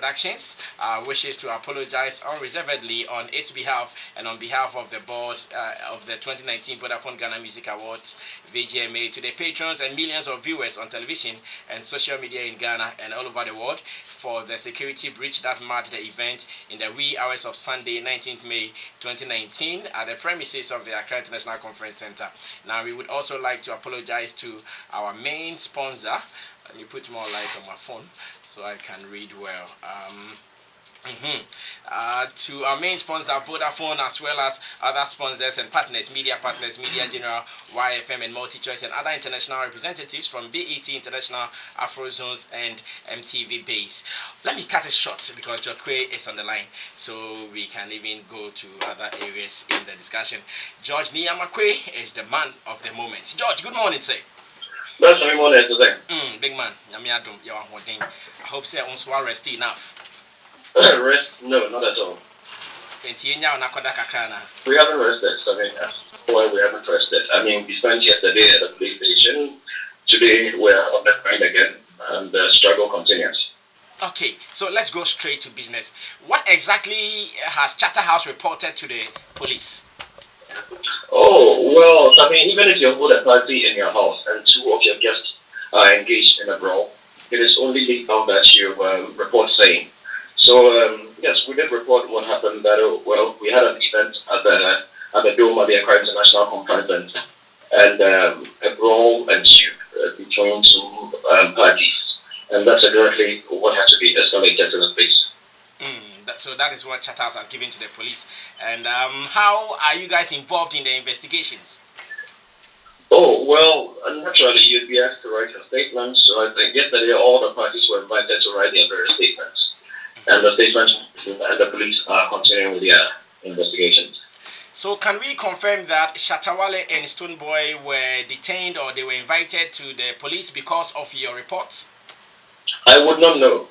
Productions wishes to apologize unreservedly on its behalf and on behalf of the board of the 2019 Vodafone Ghana Music Awards (VGMA) to the patrons and millions of viewers on television and social media in Ghana and all over the world for the security breach that marked the event in the wee hours of Sunday, 19th May 2019, at the premises of the Accra International Conference Center. Now, we would also like to apologize to our main sponsor. Let me put more light on my phone so I can read well. To our main sponsor Vodafone, as well as other sponsors and partners, Media General, YFM and MultiChoice, and other international representatives from BET International, Afrozones and MTV Base. Let me cut it short because George Quay is on the line, so we can even go to other areas in the discussion. George Niyamakwe is the man of the moment. George, good morning, sir. That's what we wanted to say. Big man, I hope so. On rest enough. Rest? No, not at all. We haven't rested. I mean, that's why we haven't rested. I mean, we spent yesterday at the police station. Today we're on the grind again, and the struggle continues. Okay, so let's go straight to business. What exactly has Shatta House reported to the police? Oh, well, I mean, even if you hold a party in your house and two of your guests are engaged in a brawl, it is only legal that you report same. So, yes, we did report what happened. That we had an event at the Dome of the Accra International Conference Center, and a brawl ensued between two parties, and that's exactly what had to be escalated to the police. So that is what Shatta House has given to the police. And how are you guys involved in the investigations? Oh, well, naturally, you'd be asked to write a statement. So I think yesterday all the parties were invited to write their various statements. And the statements and the police are continuing with their investigations. So can we confirm that Shatta, Wale and Stonebwoy were detained or they were invited to the police because of your report? I would not know.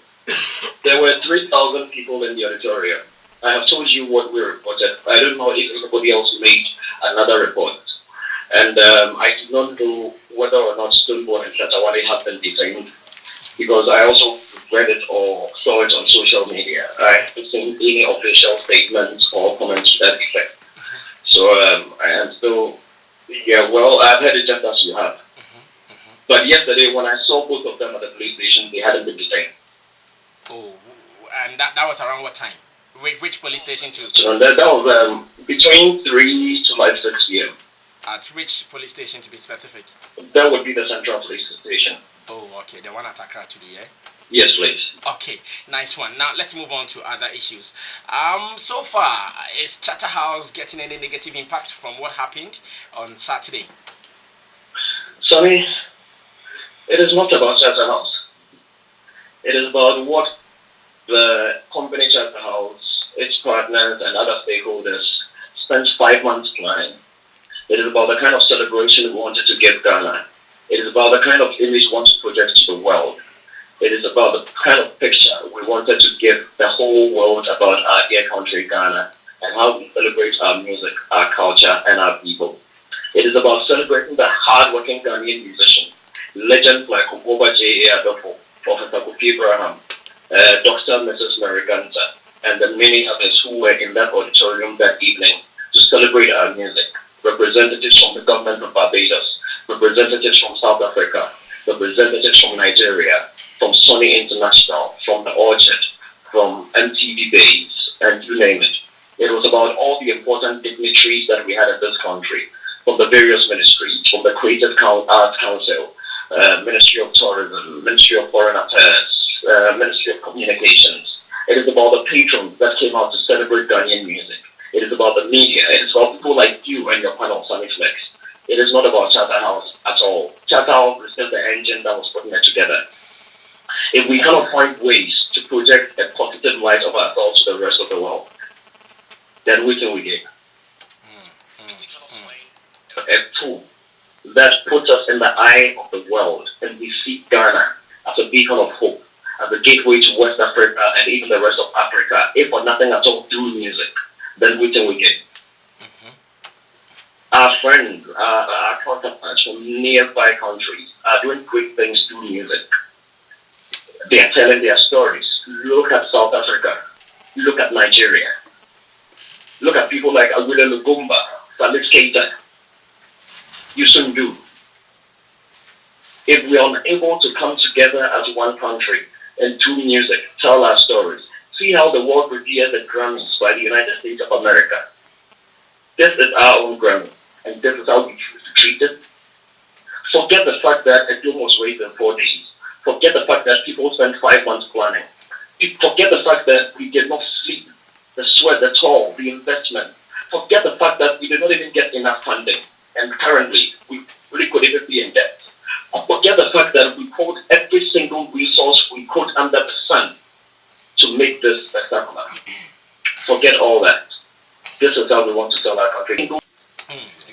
There were 3,000 people in the auditorium. I have told you what we reported. I don't know if anybody else made another report. And I do not know whether or not Stonebwoy and Shatta Wale have been detained, because I also read it or saw it on social media. I haven't seen any official statements or comments to that effect. So I am still, well, I've heard it just as you have. But yesterday, when I saw both of them at the police station, they hadn't been detained. Oh, and that was around what time? Which police station too? So that was between 3 to like 6 p.m. At which police station to be specific? That would be the Central Police Station. Oh, okay, the one at Accra today, yeah? Yes, please. Okay, nice one. Now let's move on to other issues. So far, is Shatta House getting any negative impact from what happened on Saturday? Sonny, it is not about Shatta House. It is about what the company Shatta House, its partners, and other stakeholders spent 5 months planning. It is about the kind of celebration we wanted to give Ghana. It is about the kind of image we want to project to the world. It is about the kind of picture we wanted to give the whole world about our dear country, Ghana, and how we celebrate our music, our culture, and our people. It is about celebrating the hard-working Ghanaian musicians, legends like Oboba J.A. Adofo, Professor Kofi Abraham, Dr. Mrs. Mariganta, and the many others who were in that auditorium that evening to celebrate our music. Representatives from the government of Barbados, representatives from South Africa, representatives from Nigeria, from Sony International, from the Orchard, from MTV Base, and you name it. It was about all the important dignitaries that we had in this country, from the various ministries, from the Creative Arts Council, Ministry of Tourism, Ministry of Foreign Affairs, Ministry of Communications. It is about the patrons that came out to celebrate Ghanaian music. It is about the media. It is about people like you and your panel, Sunny Flex. It is not about Shatta House at all. Shatta House is just the engine that was putting it together. If we cannot find ways to project a positive light of ourselves to the rest of the world, then we can we get a tool that puts us in the eye of the world, and we see Ghana as a beacon of hope, as a gateway to West Africa and even the rest of Africa, if for nothing at all through music, then we can we get. Our friends, our counterparts from nearby countries are doing great things through music. They are telling their stories. Look at South Africa. Look at Nigeria. Look at people like Agula Lugumba, Felix Keita. You soon do. If we are unable to come together as one country and do music, tell our stories, see how the world reveres the Grammys by the United States of America. This is our own Grammy, and this is how we choose to treat it. Forget the fact that a dome was raised in 4 days. Forget the fact that people spent 5 months planning. Forget the fact that we did not sleep, the sweat, the toil, the investment. Forget the fact that we did not even get enough funding, and currently we really could even be in debt. Forget the fact that we poured every single resource we could under the sun to make this spectacular. Forget all that. This is how we want to sell our country.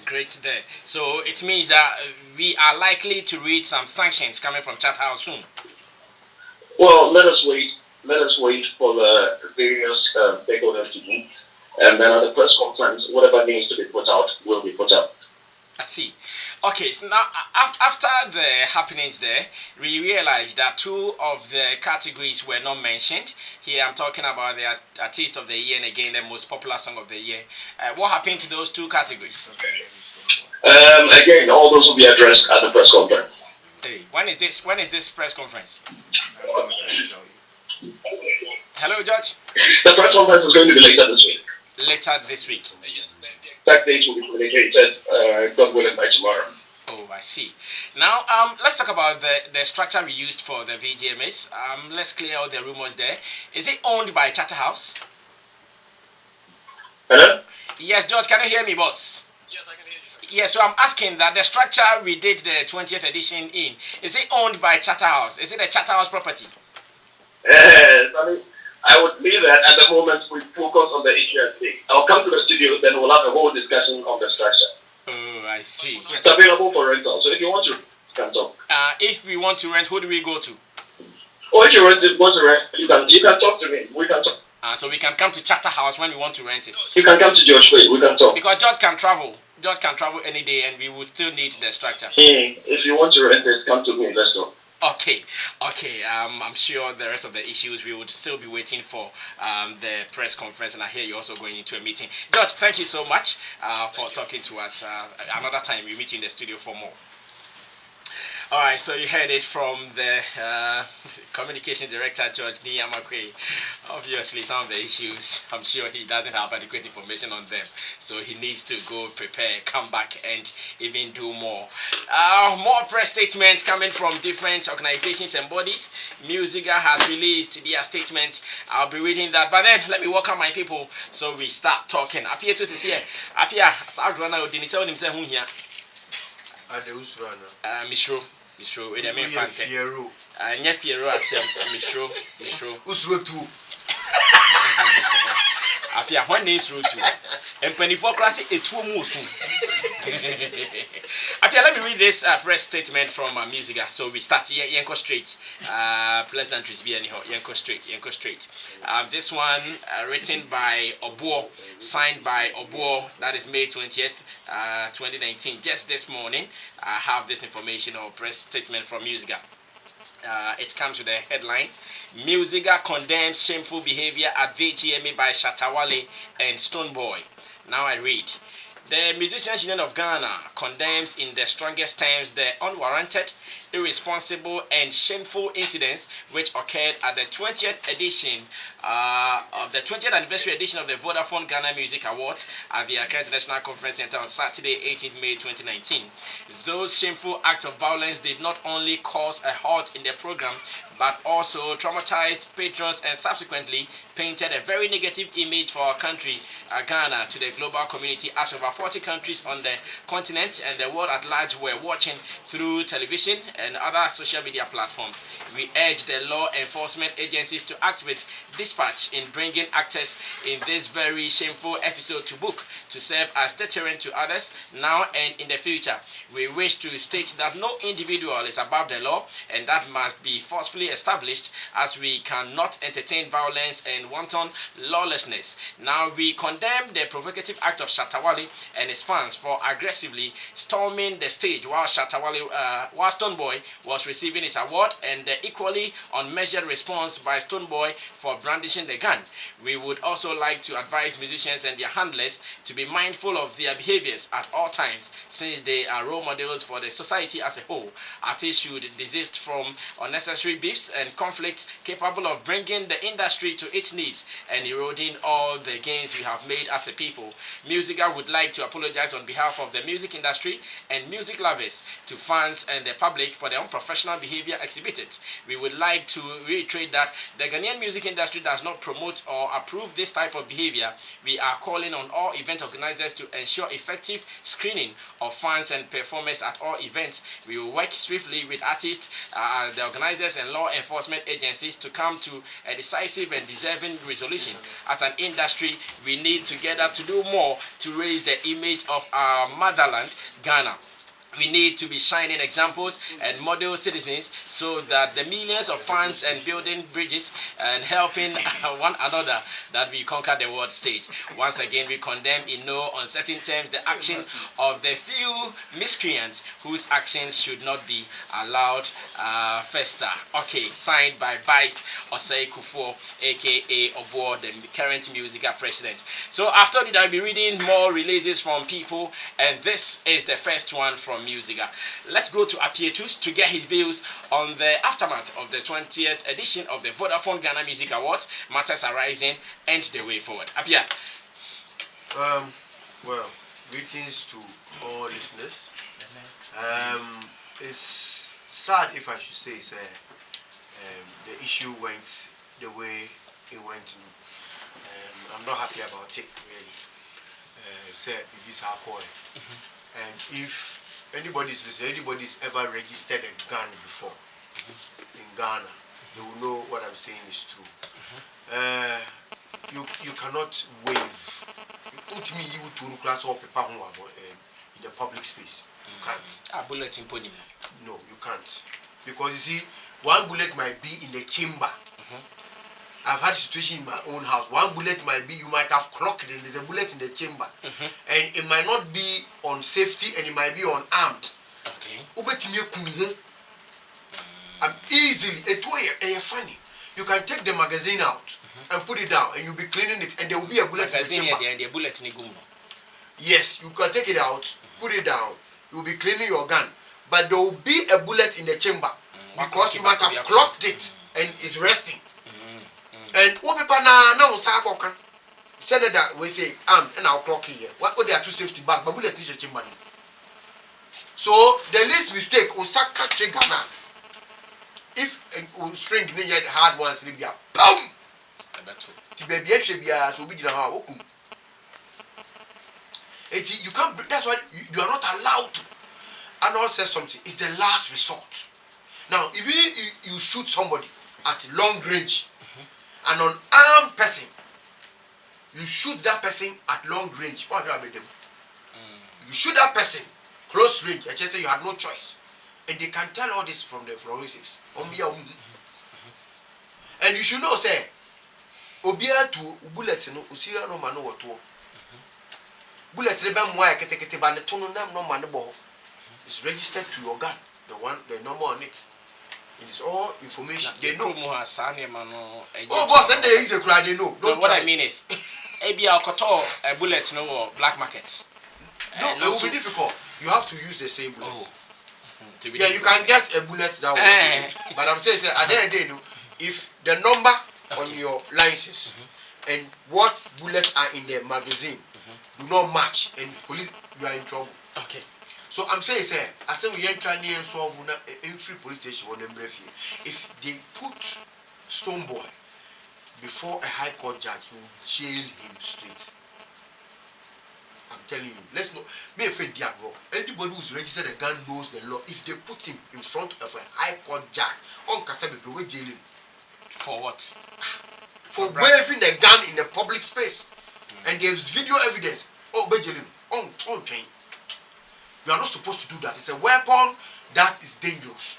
Great there. So it means that we are likely to read some sanctions coming from Chatta House soon. Well, let us wait. Let us wait for the various stakeholders to meet, and then at the press conference, whatever needs to be put out will be put out. I see. Okay, so now after the happenings there, we realized that 2 of the categories were not mentioned. Here I'm talking about the Artist of the Year and again the Most Popular Song of the Year. What happened to those 2 categories? Again, all those will be addressed at the press conference. Hey, when is this press conference? Hello, George. The press conference is going to be later this week. Later this week. That date will be communicated, God willing, by tomorrow. Oh, I see. Now, let's talk about the structure we used for the VGMAs. Let's clear out the rumors there. Is it owned by Chatta House? Hello? Yes, George, can you hear me, boss? Yes, I can hear you. Yes, so I'm asking that the structure we did the 20th edition in, is it owned by Chatta House? Is it a Chatta House property? Yes, I would leave that at the moment we focus on the issue at stake. I'll come to the studio, then we'll have a whole discussion on the structure. Oh, I see. It's available for rental, so if you want to, you can talk. If we want to rent, who do we go to? Or if you want to rent, you can talk to me. We can talk. So we can come to Chatta House when we want to rent it. You can come to George Way. We can talk. Because George can travel. George can travel any day, and we would still need the structure. If you want to rent it, come to me. Let's go. Okay. I'm sure the rest of the issues we would still be waiting for the press conference, and I hear you're also going into a meeting. George, thank you so much for talking to us. Another time we meet in the studio for more. All right, so you heard it from the communication director, George Niyamakwe. Obviously, some of the issues, I'm sure he doesn't have adequate information on them. So he needs to go prepare, come back, and even do more. More press statements coming from different organizations and bodies. Musica has released their statement. I'll be reading that. But then, let me welcome my people so we start talking. Apia to see here. Apia, Sagrana Odinisa himself here. Mishro, with a main fan. Fiero, Mishro. Usrotu. Afia, one is root to. And 24 class, it's 2 moves. Apia, let me read this press statement from Musica. So we start here, Yanko Straight. Pleasantries be anyhow, Yanko Straight. This one written by Obuo, signed by Obuo, that is May 20th, 2019. Just this morning, I have this information or press statement from Musica. It comes with a headline: Musica condemns shameful behavior at VGMA by Shatta, Wale and Stonebwoy. Now I read. The Musicians Union of Ghana condemns in the strongest terms the unwarranted, irresponsible and shameful incidents which occurred at the 20th edition of the 20th anniversary edition of the Vodafone Ghana Music Awards at the Accra International Conference Center on Saturday, 18th May 2019. Those shameful acts of violence did not only cause a halt in the program, but also traumatized patrons and subsequently painted a very negative image for our country, Ghana, to the global community, as over 40 countries on the continent and the world at large were watching through television and other social media platforms. We urge the law enforcement agencies to act with dispatch in bringing actors in this very shameful episode to book to serve as deterrent to others now and in the future. We wish to state that no individual is above the law and that must be forcefully established, as we cannot entertain violence and wanton lawlessness. Now we condemn the provocative act of Shatta Wale and his fans for aggressively storming the stage while Stonebwoy Stonebwoy was receiving his award, and the equally unmeasured response by Stonebwoy for brandishing the gun. We would also like to advise musicians and their handlers to be mindful of their behaviors at all times, since they are role models for the society as a whole. Artists should desist from unnecessary beefs and conflicts capable of bringing the industry to its knees and eroding all the gains we have made as a people. Musica would like to apologize on behalf of the music industry and music lovers to fans and the public for the unprofessional behavior exhibited. We would like to reiterate that the Ghanaian music industry does not promote or approve this type of behavior. We are calling on all event organizers to ensure effective screening of fans and performers at all events. We will work swiftly with artists, the organizers and law enforcement agencies to come to a decisive and deserving resolution. As an industry, we need together to do more to raise the image of our motherland, Ghana. We need to be shining examples and model citizens so that the millions of fans and building bridges and helping one another that we conquer the world stage. Once again, we condemn in no uncertain terms the actions of the few miscreants whose actions should not be allowed fester. Okay, signed by Vice Osei Kufo, aka Obo, the current musical president. So after that, I'll be reading more releases from people, and this is the first one from Musica. Let's go to Apietus to get his views on the aftermath of the 20th edition of the Vodafone Ghana Music Awards, matters arising, and the way forward. Apia. Well, greetings to all listeners. It's sad if I should say the issue went the way it went. I'm not happy about it, really. This our boy. And if anybody's ever registered a gun before in Ghana, they will know what I'm saying is true. You cannot wave. Put me you to class or paper in the public space. You can't. Bullet in podium. No, you can't. Because you see, one bullet might be in the chamber. I've had a situation in my own house. One bullet might be, you might have clocked it, there's a bullet in the chamber. And it might not be on safety and it might be unarmed. Okay. Easily, it's funny. You can take the magazine out and put it down and you'll be cleaning it and there will be a bullet in the chamber. The bullet in the Yes, you can take it out, put it down, you'll be cleaning your gun. But there will be a bullet in the chamber because you might have clocked it and it's resting. And what people now Saga Senator we say and our clock here. What they are two safety bag, but bullet is a chamber. So the least mistake on Saga trigger now. If a string near the hard ones Libya, boom! To be a so be you can't that's why you are not allowed to. And all says something, it's the last resort. Now, if you shoot somebody at long range, an unarmed person, you shoot that person at long range. What happened with them? You shoot that person close range. I just say you had no choice, and they can tell all this from the forensics. And you should know, say, obia to bullet no usira no mano wato. Bullet reba mwa kete ba ne tono nam no mane bo. It's registered to your gun, the number on it. It is all information. They know. Oh, boss, and they use the crowd. They know. What I mean is, maybe I'll cut a bullet no black market. No, it will be difficult. You have to use the same bullets. Yeah, you can get a bullet that way. But I'm saying, at the end of the day, if the number on your license and what bullets are in the magazine do not match, and police, you are in trouble. Okay. So I'm saying, I say we ain't trying to solve in free police station on if they put Stonebwoy before a high court judge, he will jail him straight. I'm telling you, let's know. Me and Diago, anybody who's registered a gun knows the law. If they put him in front of a high court judge, on Kasabi, we will jail him. For what? For waving a gun in a public space. And there's video evidence. Oh, be jail him. On chain. You are not supposed to do that. It's a weapon that is dangerous.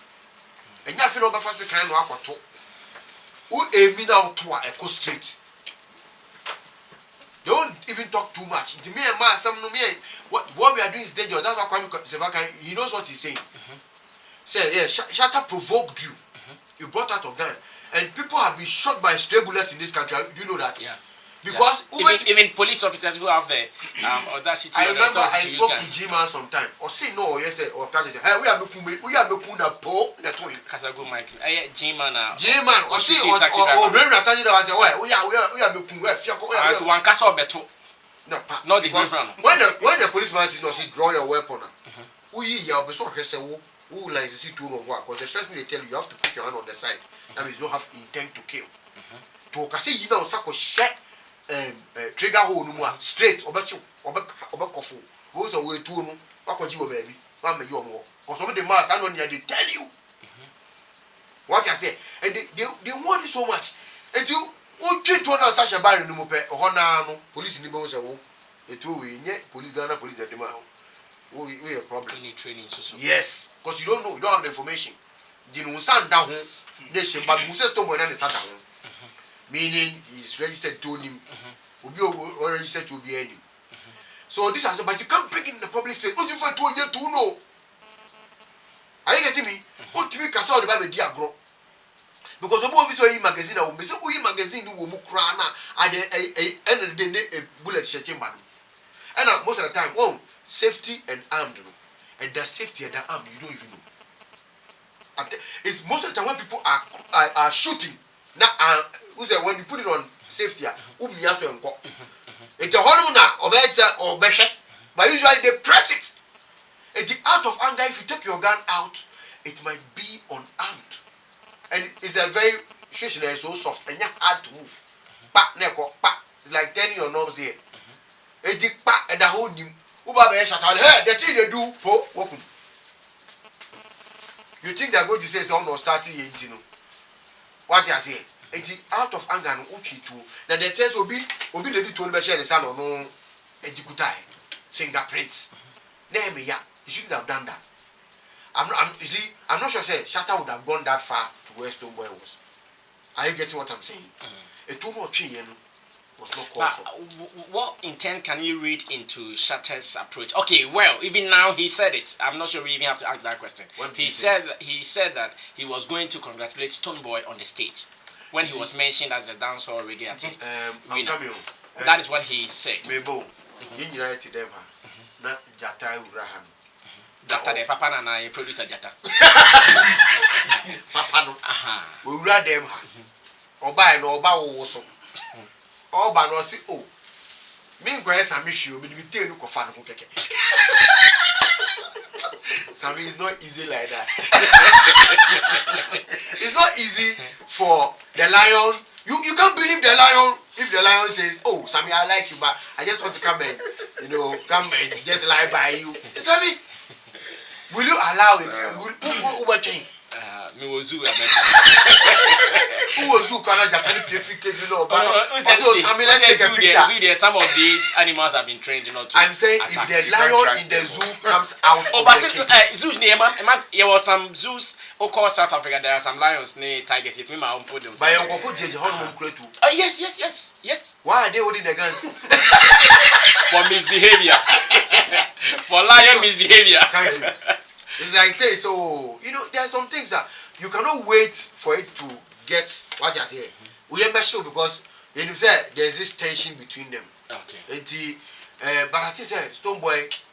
And you feel over first kind of aquato. Who aiming out to a go straight. Don't even talk too much. To me and my some no me what we are doing is dangerous. That's why he knows what he's saying. say, yeah, Shatta provoked you. You brought out a gun. And people have been shot by stray bullets in this country. Do you know that? Yeah. Because even police officers who have the audacity. I remember I spoke to G-Man sometime. Or say no, yes, or hey, we are making a po netwing. Kasago Mike. G-Man. G-Man, or say or very attached. I say, we are making to one castle beto. No, not the different. When the policeman says, no, see, draw your weapon. Who you so who like see two no work? Because the first thing they tell you, you have to put your hand on the side. That means you don't have intent to kill. To kasi you know sako set trigger hole no more straight obecho obekofo. Who so we two no wakoji wo baby. One me you more. Because some of the mass I know they tell you. What I say, and they want it so much. And you treat to na such a barrier no more. No police ni bo say wo. Etu we nye police Ghana police the demand. We a problem. We need training. So. Yes, because you don't know, you don't have the information. You know, stand down nation, but Moses Stonebwoy and Saga. Meaning he's registered to him. Will be registered to be any. So this has but you can't bring it in the public space. What you find to know? Are you getting me? What to me can the Bible diagro? Because the boy is magazine, I will say, oh, magazine will move crana at the end of the day, a bullet shaking man. And most of the time, oh, safety and armed, and the safety and the arm, you don't even know. It's most of the time when people are shooting. Now, when you put it on safety, it's a hormone or better, but usually they press it. It's out of anger. If you take your gun out, it might be unarmed. And it's a very situation that is so soft and hard to move. It's like turning your nose here. It's and the whole new. Hey, the thing they do, you think they're going to say something starting you know. What you say? It's out of anger and uchi too. Now the test will be lady told me share the son or no edukutai fingerprints. Name me, yeah. You shouldn't have done that. I'm not sure say Shatta would have gone that far to where Stonebwoy was. Are you getting what I'm saying? It too much was not called for. What intent can you read into Shatta's approach? Okay, well, even now he said it. I'm not sure we even have to ask that question. He said that he was going to congratulate Stonebwoy on the stage when he was mentioned as a dancehall reggae artist. That is what he said. Jata the papa na na producer Jata. Papa no. We read them. Oba no oba wo so. Oba no say oh. Me go esa me hwe o me dey no kofa no keke. Sammy is not easy like that. It's not easy for the lion. You can't believe the lion if the lion says, "Oh, Sammy, I like you, but I just want to come and come and just lie by you." Sammy, will you allow it? Who will change? Me was zoo. Who was zoo? Can I just play free cake? So Sammy, let's take a picture. Some of these animals have been trained not to. I'm saying if the lion in the zoo comes out of the cage. Zoos near there was some zoos called South Africa. There are some lions near tigers. It's me my own put them. By your comfort, Judge, how long create too? Yes. Why are they holding the guns? For misbehavior. For lion misbehavior. Thank you. It's like say so. There are some things that you cannot wait for it to get what you say. We are sure because you say there's this tension between them. Okay. But I think Stonebwoy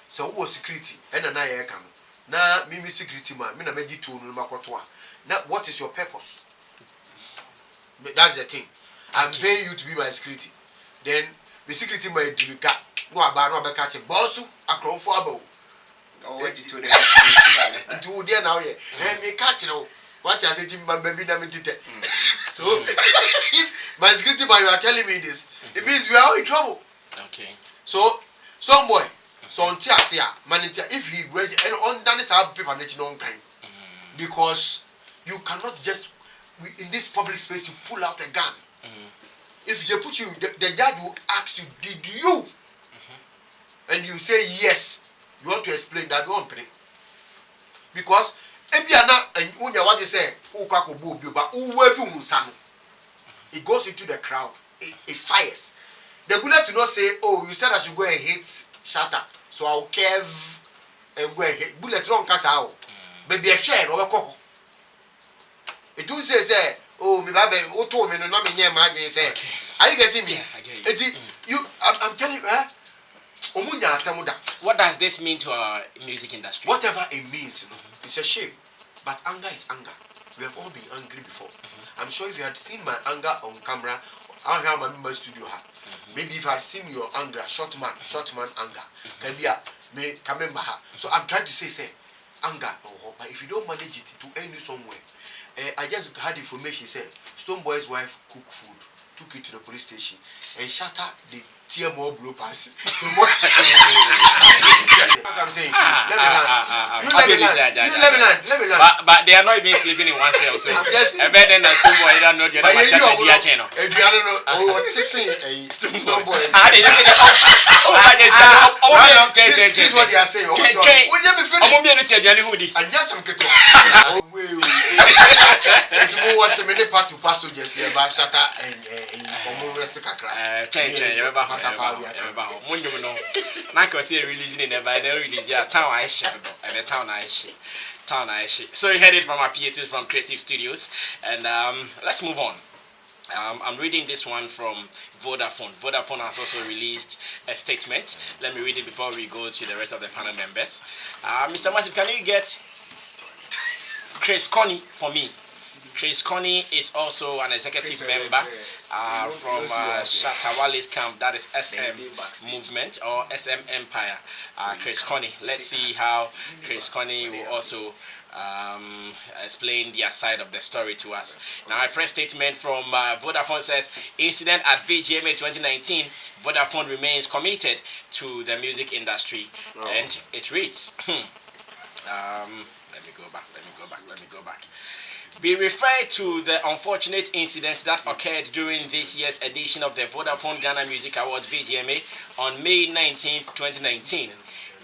so who was security and an I can. Now me security man, me na me di to no makotwa. Now what is your purpose? That's the thing. I'm paying you to be my security. Then the security man do no aba catch a bossu akron for abo. Oh, what you told them? Do there now, yeah. Me catch what I said to my baby, so if my security man, you are telling me this, it means we are all in trouble. Okay. So, Stonebwoy, so until I say, manager, if he ready, and on that is our paper, on time, because you cannot just in this public space you pull out a gun. If they put you, the judge will ask you, did you? And you say yes. You want to explain that one thing. Because if you are not and when you want to say it goes into the crowd, it fires. The bullet do not say, oh, you said I should go and hit Shatta, so I'll curve and go and hit bullet wrong cast out. baby a share over coco. It do say, oh, me baby, who told me no me near my say. Are you getting me? Yeah, I get you. I'm telling you, Omunya Samuda. What does this mean to our music industry? Whatever it means, it's a shame. But anger is anger. We have all been angry before. I'm sure if you had seen my anger on camera, I have my member studio. Maybe if I had seen your anger, short man anger, can be me remember her. So I'm trying to say anger. But if you don't manage it to end you somewhere, I just had information say Stonebwoy's wife cooked food, took it to the police station, and Shatta the tear more blow pass. What I'm saying, let me land. But they are not even sleeping in one cell, so I bet then the Stonebwoy don't know the other channel. I don't know. Oh, what's this Stonebwoy? This is what they are saying. Would you be finished? And yes, I'm getting. Oh, wait. You watch a minute part to pass to Jesse about Shatta and Rest Kakra. So you heard it from our PA2s from Creative Studios, and let's move on. I'm reading this one from Vodafone. Vodafone has also released a statement. Let me read it before we go to the rest of the panel members. Mr. Massive, can you get Chris Connie for me? Chris Connie is also an executive member from Shatta Wale's camp, that is SM Movement or SM Empire. Chris Connie. Let's see how Chris Connie will also explain their side of the story to us. Now, a press statement from Vodafone says, incident at VGMA 2019, Vodafone remains committed to the music industry. And it reads, let me go back. We refer to the unfortunate incident that occurred during this year's edition of the Vodafone Ghana Music Awards VGMA on May 19th, 2019.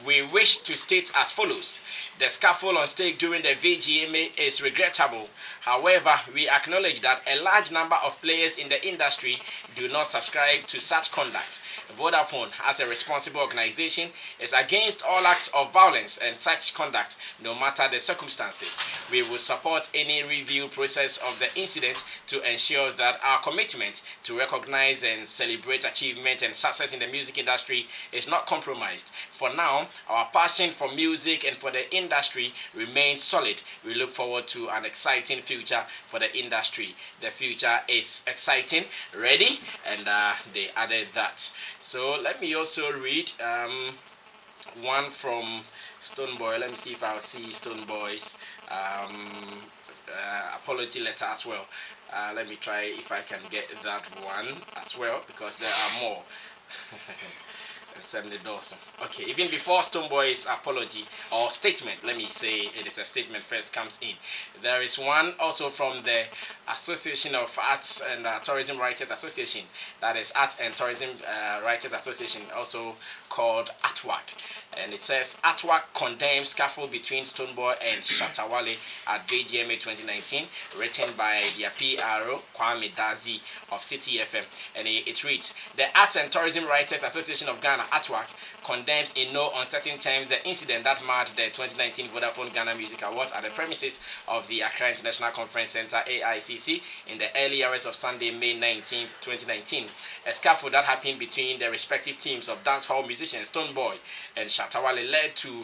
We wish to state as follows. The scuffle on stage during the VGMA is regrettable. However, we acknowledge that a large number of players in the industry do not subscribe to such conduct. Vodafone, as a responsible organization, is against all acts of violence and such conduct, no matter the circumstances. We will support any review process of the incident to ensure that our commitment to recognize and celebrate achievement and success in the music industry is not compromised. For now, our passion for music and for the industry remains solid. We look forward to an exciting future for the industry. The future is exciting. Ready? And they added that. So let me also read one from Stonebwoy. Let me see if I'll see Stonebwoy's apology letter as well. Let me try if I can get that one as well, because there are more. Okay, even before Stonebwoy's apology or statement, let me say it is a statement first comes in. There is one also from the Association of Arts and Tourism Writers Association, that is Arts and Tourism Writers Association, also called ARTWAC. And it says, ARTWAC condemns scuffle between Stonebwoy and Shatta Wale at VGMA 2019, written by their PRO, Kwame Dazi of City FM. And it reads, the Arts and Tourism Writers Association of Ghana, ARTWAC, condemns in no uncertain terms the incident that marred the 2019 Vodafone Ghana Music Awards at the premises of the Accra International Conference Center, AICC, in the early hours of Sunday, May 19, 2019. A scuffle that happened between the respective teams of dancehall musicians Stonebwoy and Shatta Wale led to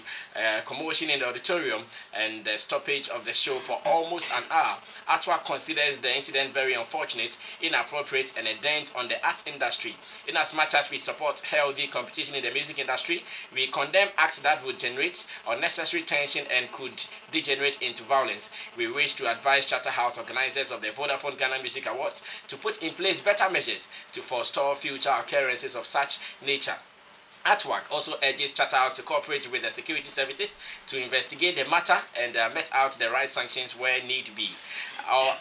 commotion in the auditorium and the stoppage of the show for almost an hour. ARTWAC considers the incident very unfortunate, inappropriate, and a dent on the arts industry. In as much as we support healthy competition in the music industry, we condemn acts that would generate unnecessary tension and could degenerate into violence. We wish to advise Charterhouse organizers of the Vodafone Ghana Music Awards to put in place better measures to forestall future occurrences of such nature. ARTWAC also urges Charterhouse to cooperate with the security services to investigate the matter and met out the right sanctions where need be.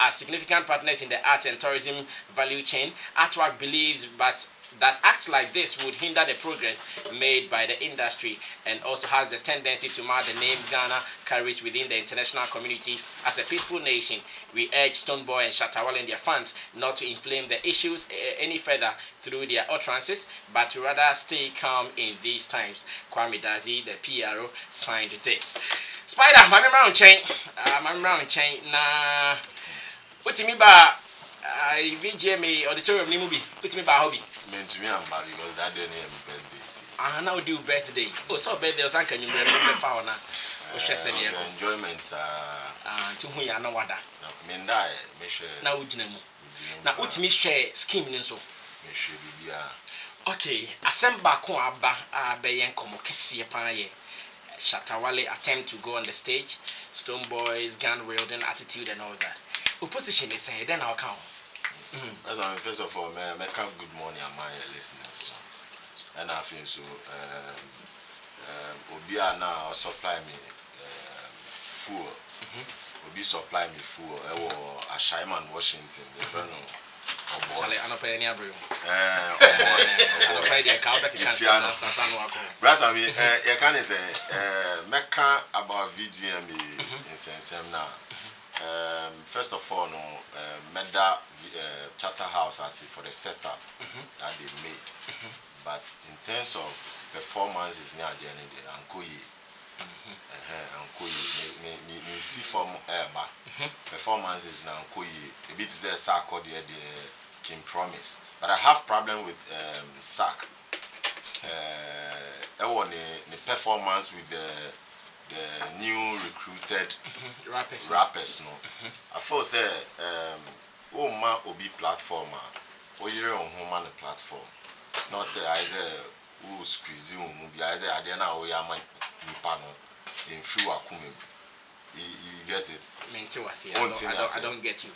As significant partners in the arts and tourism value chain, ARTWAC believes that acts like this would hinder the progress made by the industry and also has the tendency to mar the name Ghana carries within the international community as a peaceful nation. We urge Stonebwoy and Shatta Wale and their fans not to inflame the issues any further through their utterances, but to rather stay calm in these times. Kwame Dazi, the PRO, signed this. Spider, my round chain. My round chain. Nah. What's me ba? I VGMA auditorium ni movie. What's me ba hobby? Meant to me, I'm bad because that day name birthday. Now do birthday. Oh, so birthday was uncle you remember power na. O shese ni eko. Enjoyments To who ya no wada. Menda me share. Na ujina mu. Na utimi share scheme ni so. Me share bibia. Okay, asemba ko aba abeyen komo kese pa ye. Shatta Wale attempt to go on the stage, Stonebwoy's gun wielding attitude and all that. Opposition is saying then I'll count. First of all, me come good morning my listeners. And I feel so Obia now supply me fuel. Obi supply me fuel. I was a Shyman Washington. They don't know. Charlie, I don't pay any abro. I don't pay the account. Brass, I mean, you can say, Mecca about VGM in Sensem now. First of all, no, Meda Chatter House, I see for the setup that they made. But in terms of performances, near the end of the Ankoye. Me see from performances now a bit is a sack or the King Promise, but I have problem with sack. I want the performance with the new recruited rappers. No, I feel say oh ma obi platform or you on home platform. Not say I say who squeeze you, I say I don't know where my nipano. In few akume, you get it. I don't get you.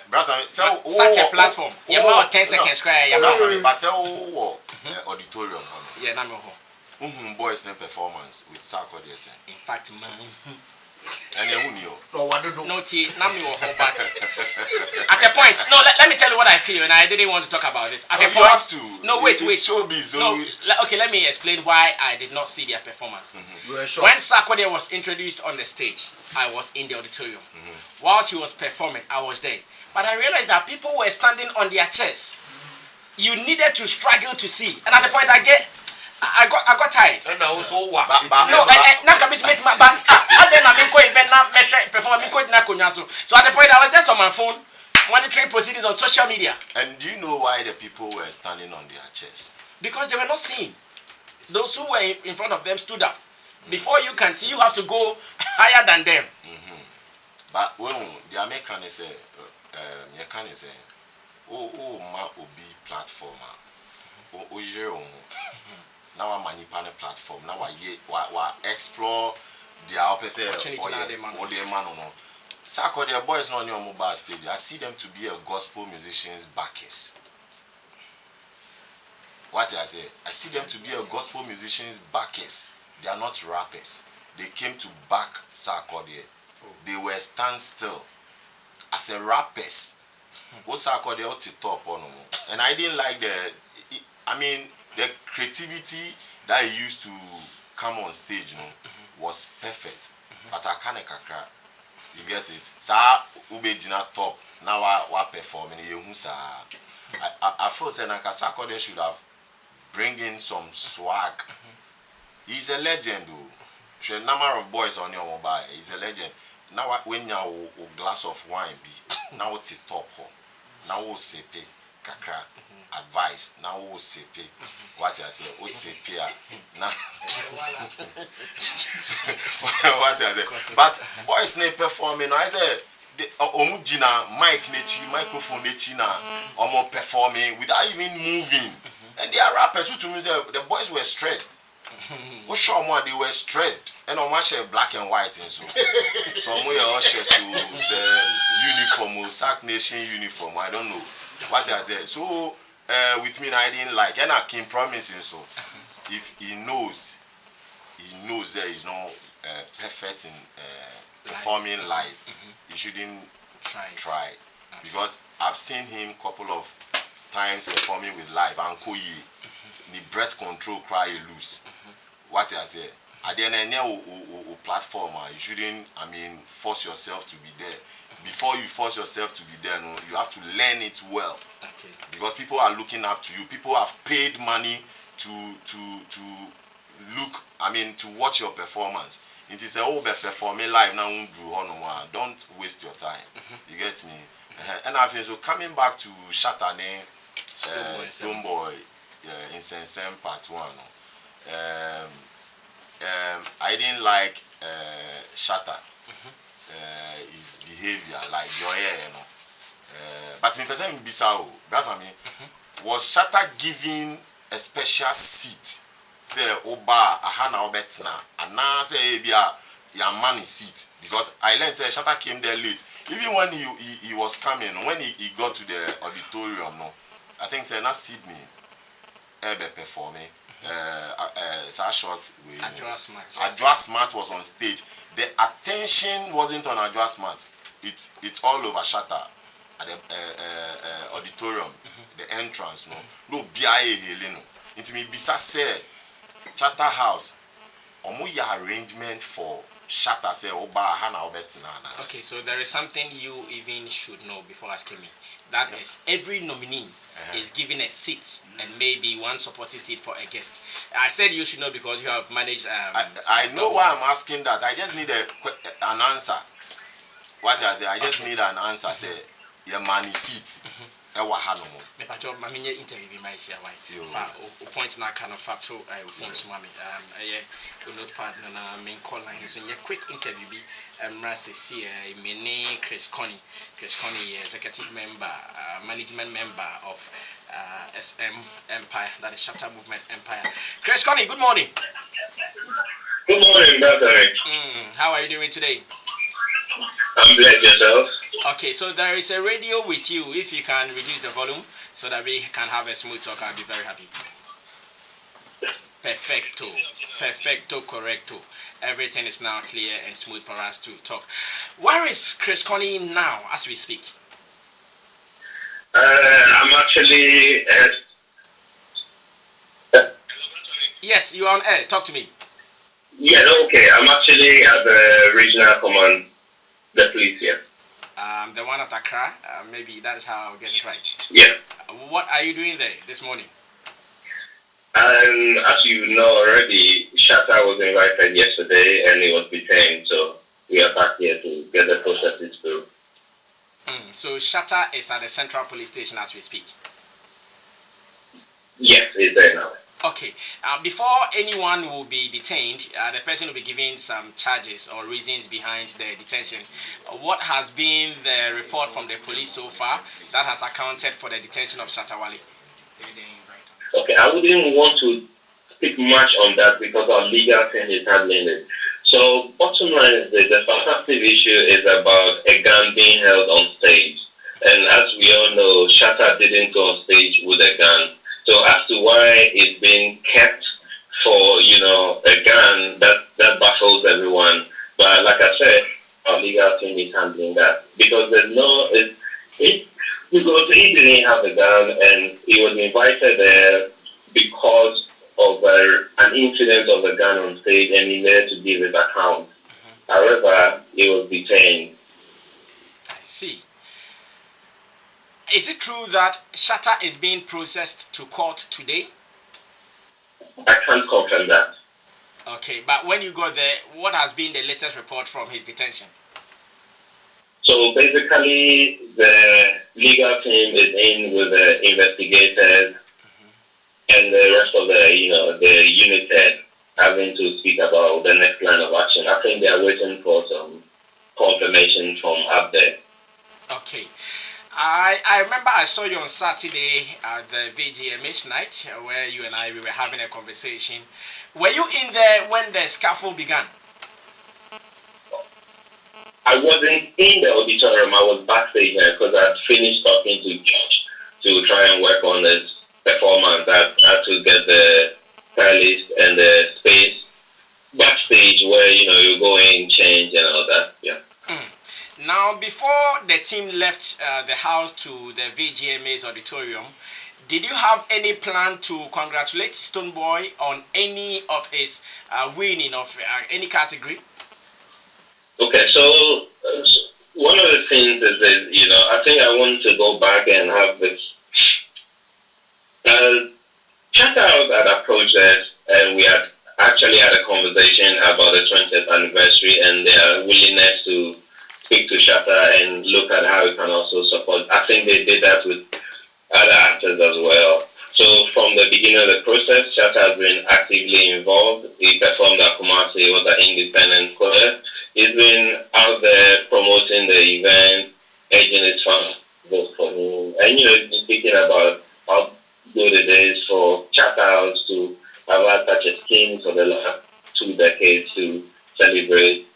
Brother, so such a platform. You're about 10 seconds. But auditorium. Yeah, no boys in performance with Saga. In fact, man. And you no, what do you no tea, Nami or but at a point, no, let me tell you what I feel, and I didn't want to talk about this. At a point, you have to. No, wait. Showbiz, no, okay, let me explain why I did not see their performance. When Sarkodie was introduced on the stage, I was in the auditorium. Whilst he was performing, I was there. But I realized that people were standing on their chairs. You needed to struggle to see. And at the point I got tired. And I also what? No, now can miss my but then I'm going event now measure perform so at the point I was just on my phone monitoring proceedings on social media. And do you know why the people were standing on their chairs? Because they were not seen. Those who were in front of them stood up. Before you can see, you have to go higher than them. But when the American is you can say oh ma obi platform now I'm manipulating a platform. Now I explore the opposite or the man or no. Sako their boys not on your mobile stage. I see them to be a gospel musicians backers. What I say? I see them to be a gospel musicians backers. They are not rappers. They came to back Sako there. They were stand still as a rappers. What Sako there to top on, and I didn't like the creativity that he used to come on stage, was perfect. But I can't kakra. You get it? Sa ube jina top. Now I performing. I feel say Nakasako they should have bring in some swag. He's a legend, though. Number of boys on your mobile. He's a legend. Now when you a glass of wine be now it's top ho. Now we sepe kakra. Advice now we sepe. What I say? We sepe now. What I say? But boys ne performing. I say omujina mic nechi microphone nechi na omo performing without even moving. And they are rappers who to me say the boys were stressed. What show more they were stressed. And on my share black and white and so. Some way all share so uniform, Sac Nation uniform. I don't know what I said. So with me I didn't like, and I came promising so. If he knows there is no perfect in performing live, he shouldn't try. Because I've seen him couple of times performing with live and Koyi, the breath control cry loose. What I say? At the end of platform, you shouldn't, force yourself to be there. Before you force yourself to be there, no, you have to learn it well. Okay. Because people are looking up to you. People have paid money to look, to watch your performance. It is a whole performing live now. Don't waste your time. You get me? And I think so. Coming back to Shatta, Stonebwoy, in part 1. I didn't like Shatta, his behavior, like your hair, but in person Bissau, was Shatta giving a special seat? Say Oba Ahana Obetna, and now say your man seat, because I learned Shatta came there late. Even when he was coming, when he got to the auditorium, I think say not Sydney, performing. Short Adra Smart was on stage. The attention wasn't on Adra Smart. It's all over Shatta at the auditorium, the entrance. No BIA Heleno. It may be say Shatta House. Omuya arrangement for Shatta say Oba Hana Obetina. Okay, so there is something you even should know before asking me. That is, every nominee is given a seat and maybe one supporting seat for a guest. I said you should know because you have managed. I know why I'm asking that. I just need an answer. What I say, I just need an answer. Say your money seat. Me pacho maminye interview my sia why. O point na kind of facto phone to mami. Notepad na main call line so a quick interview bi Mrase see me Chris Connie executive member, management member of SM Empire, that is Shatta Movement Empire. Chris Connie, good morning. Good morning, brother. How are you doing today? I'm blessed. Yourself? Okay, so there is a radio with you. If you can reduce the volume so that we can have a smooth talk, I'll be very happy. Perfecto, correcto. Everything is now clear and smooth for us to talk. Where is Chris Connie now as we speak? I'm actually... Yes, you are on air. Talk to me. Yeah, okay. I'm actually at the regional command, the police here. The one at Accra, maybe that is how I'll get it right. Yeah. What are you doing there this morning? And as you know already, Shatta was invited yesterday and he was detained, so we are back here to get the processes through. So Shatta is at the Central Police Station as we speak? Yes, he's there now. Okay. Before anyone will be detained, the person will be given some charges or reasons behind the detention. What has been the report from the police so far that has accounted for the detention of Shatta Wale? Okay, I wouldn't want to speak much on that because our legal team is handling it. So, bottom line is that the fantastic issue is about a gun being held on stage. And as we all know, Shatta didn't go on stage with a gun. So as to why it's being kept for, a gun, that baffles everyone. But like I said, our legal team is handling that. Because because he didn't have a gun and he was invited there because of an incident of a gun on stage and he needed to give his account. However, he was detained. I see. Is it true that Shatta is being processed to court today? I can't confirm that. Okay, but when you got there, what has been the latest report from his detention? So basically, the legal team is in with the investigators and the rest of the unit head having to speak about the next line of action. I think they are waiting for some confirmation from up there. Okay. I remember I saw you on Saturday at the VGMH night where you and we were having a conversation. Were you in there when the scaffold began? I wasn't in the auditorium. I was backstage because I had finished talking to Josh to try and work on his performance. I had to get the stylist and the space backstage where you go in, change and all that. Yeah. Now, before the team left the house to the VGMA's auditorium, did you have any plan to congratulate Stonebwoy on any of his winning of any category? Okay, so one of the things is that, I think I want to go back and have this. Shatta had approached us and we had actually had a conversation about the 20th anniversary and their willingness to speak to Shatta and look at how we can also support. I think they did that with other actors as well. So from the beginning of the process, Shatta has been actively involved. He performed at Kumasi, was an independent choir. He's been out there promoting the event, urging his fans to vote for him. And, speaking about how good it is for Shatta House to have had such a scheme for the last 2 decades to celebrate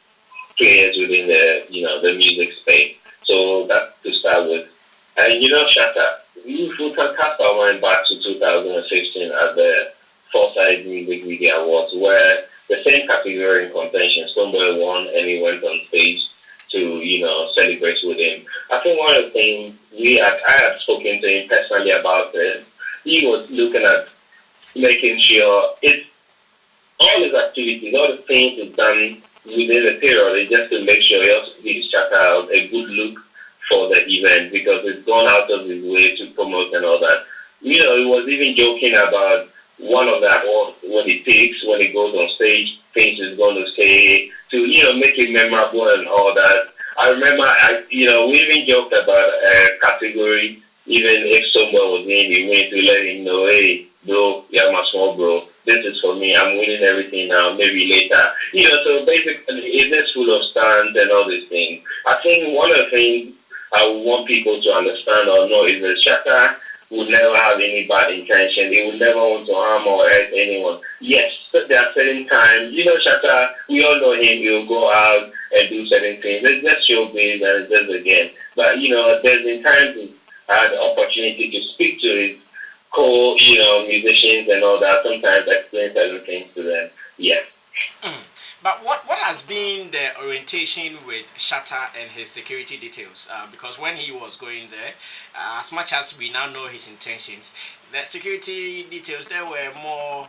players within the music space. So that's to start with. And Shatta, we can cast our mind back to 2015 at the Foresight Music Media Awards, where the same category in contention, Stonebwoy won, and he went on stage to celebrate with him. I think one of the things I had spoken to him personally about it. He was looking at making sure all his activities, all the things he's done within the period is just to make sure he also gives Shatta a good look for the event because it's gone out of his way to promote and all that. He was even joking about one of the awards when he picks, when he goes on stage, things he's going to say to, make it memorable and all that. I remember, we even joked about a category, even if someone was in, he went to let him know, hey, bro, you're my small bro. This is for me. I'm winning everything now. Maybe later. So basically, it's just full of stunts and all these things. I think one of the things I want people to understand or know is that Shatta would never have any bad intention. He would never want to harm or hurt anyone. Yes, there are certain times. Shatta, we all know him. He'll go out and do certain things. It's just showbiz and it's just a game. But, there's been times he had the opportunity to speak to his musicians and all that, sometimes explain certain things to them. Yeah. But what has been the orientation with Shatta and his security details? Because when he was going there, as much as we now know his intentions, the security details there were more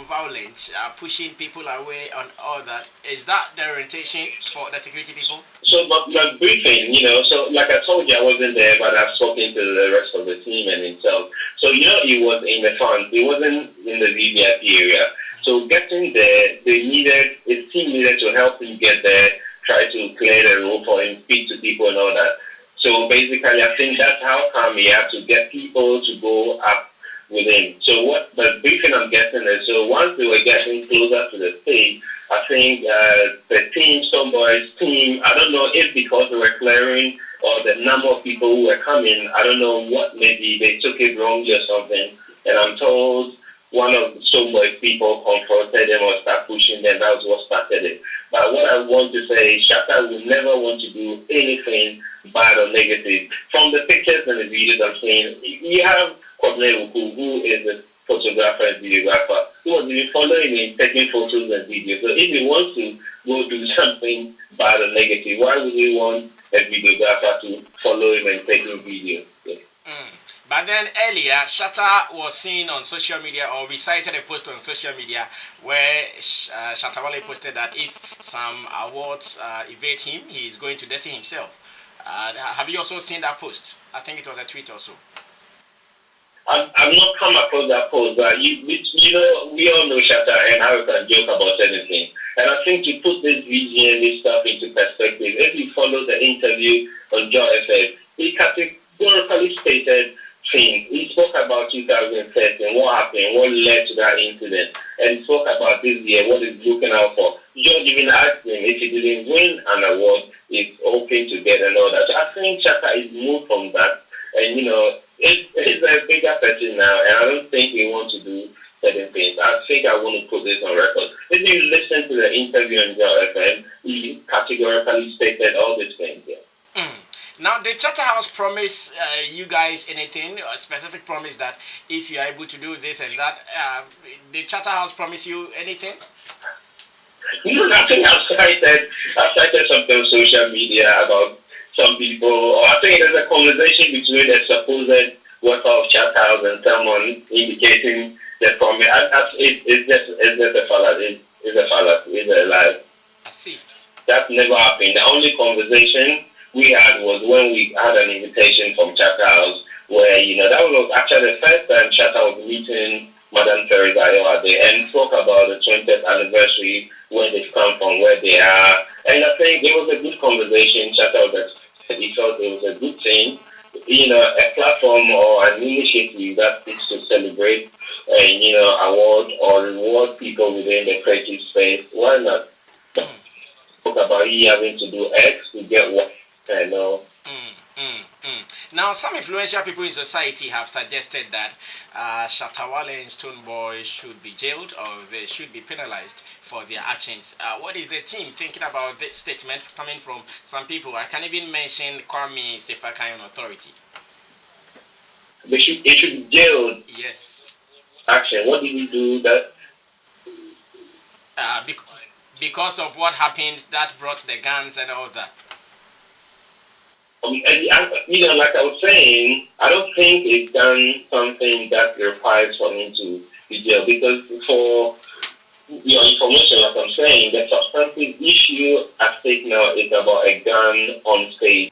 violent, pushing people away and all that. Is that the orientation for the security people? So, but my briefing, so like I told you, I wasn't there, but I've spoken to the rest of the team and himself. So, he was in the front. He wasn't in the VVIP area. So getting there, his team needed to help him get there, try to clear the road for him, speak to people and all that. So basically, I think that's how come he had to get people to go up with him. So what the briefing I'm getting is, so once they were getting closer to the stage, I think the team, Stonebwoy's team, I don't know if because they were clearing or the number of people who were coming, I don't know what, maybe they took it wrongly or something. And I'm told one of the Stonebwoy people confronted them or start pushing them. That was what started it. But what I want to say is Shatta will never want to do anything bad or negative. From the pictures and the videos I'm seeing, you have Kwabena Uku, who is a photographer and videographer, who was even following him, taking photos and videos. So if he wants to go do something bad or negative, why would he want a videographer to follow him and take him videos? Yeah. But then earlier, Shatta was seen on social media or recited a post on social media where Shatta Wale posted that if some awards evade him, he is going to dirty himself. Have you also seen that post? I think it was a tweet also. I've not come across that post, but we all know Shatta and how we can joke about certain things. And I think to put this VGMA stuff into perspective, if you follow the interview on Joy FM, he categorically stated things. He spoke about 2013, what happened, what led to that incident, and he spoke about this year, what he's looking out for. George even asked him if he didn't win an award, he's hoping to get and all that. So I think Shatta is moved from that, and he's a bigger person now, and I don't think he wants to do certain things. I think I want to put this on record. If you listen to the interview on Joy FM, he categorically stated all these things. Yeah. Now, did Shatta House promise you guys anything, a specific promise that if you are able to do this and that? Did Shatta House promise you anything? Nothing. I've cited something on social media about some people, or I think there's a conversation between a supposed worker of Shatta House and someone indicating the promise. It's just a fallacy. It's a fallacy. It's a lie. I see. That never happened. The only conversation we had was when we had an invitation from Shatta House, where that was actually the first time Shatta was meeting Madam Teresa Ayode and talk about the 20th anniversary, where they've come from, where they are. And I think it was a good conversation. Shatta was he felt it was a good thing, a platform or an initiative that seeks to celebrate and, award or reward people within the creative space. Why not talk about you having to do X to get what, Now, some influential people in society have suggested that Shatta, Wale and Stonebwoy should be jailed or they should be penalized for their actions. What is the team thinking about this statement coming from some people? I can even mention Kwame Sefakayan Authority. It should be jailed. Yes. Action. What did we do that? Because of what happened that brought the guns and all that. Like I was saying, I don't think it's done something that requires for him to be jailed because for your information, like I'm saying, the substantive issue at stake now is about a gun on stage.